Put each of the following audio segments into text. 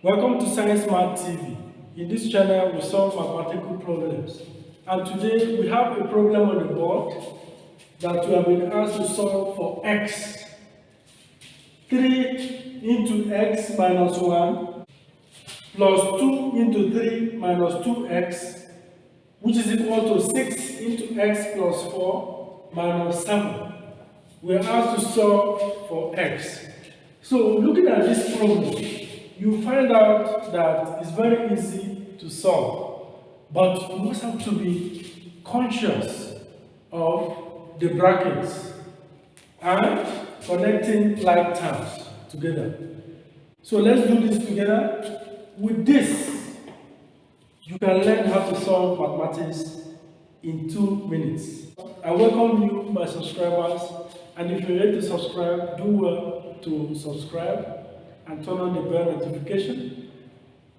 Welcome to Science Math TV. In this channel, we solve mathematical problems. And today, we have a problem on the board that we have been asked to solve for x. 3 into x minus 1 plus 2 into 3 minus 2x, which is equal to 6 into x plus 4 minus 7. We are asked to solve for x. So, looking at this problem, you find out that it's very easy to solve, but you must have to be conscious of the brackets and connecting like terms together. So let's do this together. With this, you can learn how to solve mathematics in 2 minutes. I welcome you, my subscribers, and if you're ready to subscribe, do well to subscribe and turn on the bell notification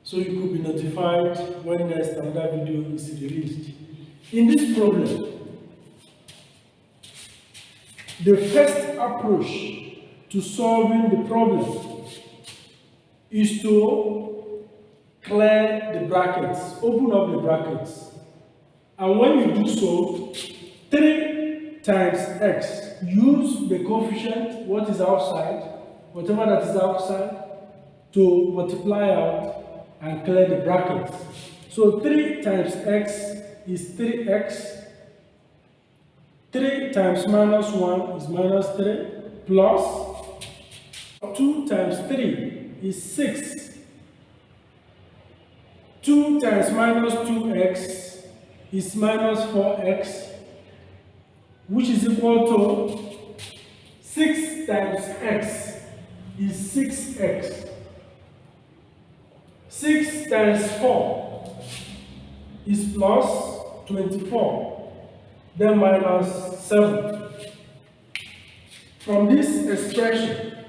so you could be notified when next another video is released. In this problem, the first approach to solving the problem is to clear the brackets, open up the brackets. And when you do so, 3 times x, use the coefficient, what is outside, whatever that is outside, to multiply out and clear the brackets. So 3 times x is 3x. 3 times minus 1 is minus 3, plus 2 times 3 is 6. 2 times minus 2x is minus 4x, which is equal to 6 times x is 6x. 6 times 4 is plus 24, then minus 7. From this expression,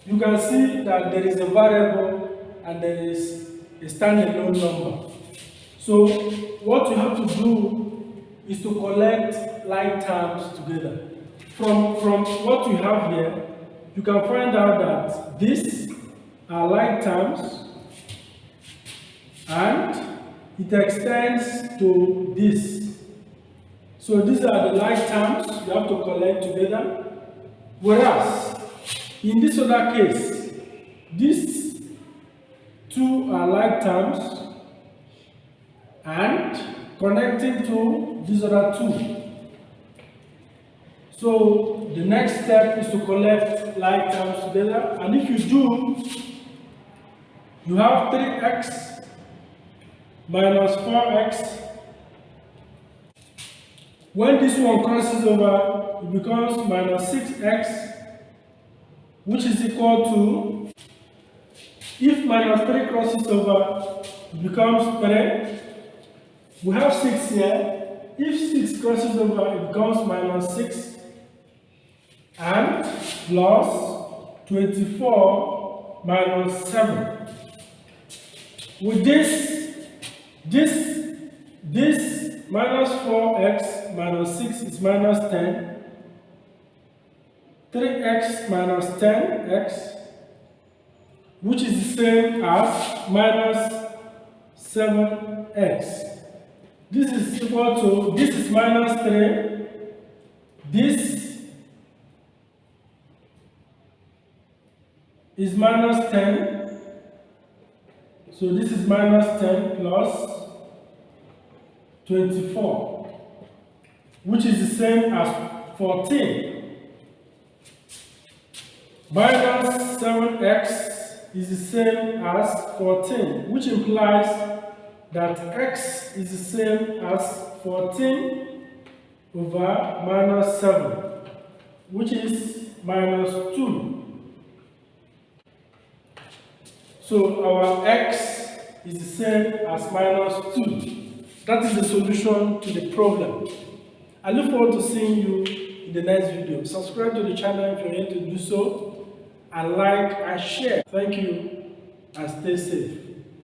you can see that there is a variable and there is a standalone number. So what you have to do is to collect like terms together. From what you have here, you can find out that these are like terms and it extends to this. So these are the like terms you have to collect together. Whereas in this other case, these 2 are like terms and connecting to these other 2. So the next step is to collect like terms together, and if you do, you have 3x minus 4x. When this one crosses over, it becomes minus 6x, which is equal to, if minus 3 crosses over, it becomes 3. We have 6 here. If 6 crosses over, it becomes minus 6. And plus 24 minus 7. With this minus 4x minus 6 is minus 10. 3x minus 10x, which is the same as minus 7x. This is equal to, this is minus 3, this is minus 10, so this is minus 10 plus 24, which is the same as 14. Minus 7x is the same as 14, which implies that x is the same as 14 over minus 7, which is minus 2. So our x is the same as minus 2. That is the solution to the problem. I look forward to seeing you in the next video. Subscribe to the channel if you're able to do so, and like and share. Thank you and stay safe.